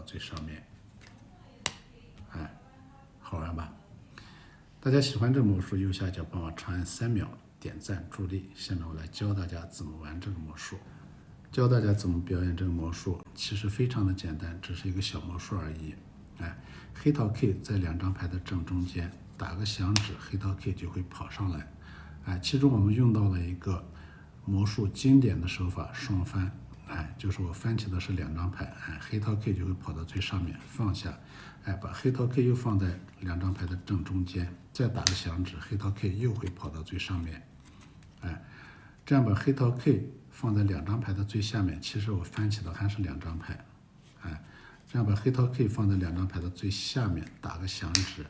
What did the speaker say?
最上面。哎，好玩吧？大家喜欢这个魔术，右下角帮我长按3秒点赞助力。下面我来教大家怎么玩这个魔术，教大家怎么表演这个魔术，其实非常的简单，只是一个小魔术而已。哎，黑桃 K 在2张牌的正中间打个响指，黑桃 K 就会跑上来。哎，其中我们用到了一个魔术经典的手法双翻。哎，就是我翻起的是2张牌，哎，黑桃 K 就会跑到最上面，放下，哎，把黑桃 K 又放在2张牌的正中间，再打个响指，黑桃 K 又会跑到最上面，哎，这样把黑桃 K 放在2张牌的最下面，其实我翻起的还是2张牌，哎，这样把黑桃 K 放在2张牌的最下面，打个响指，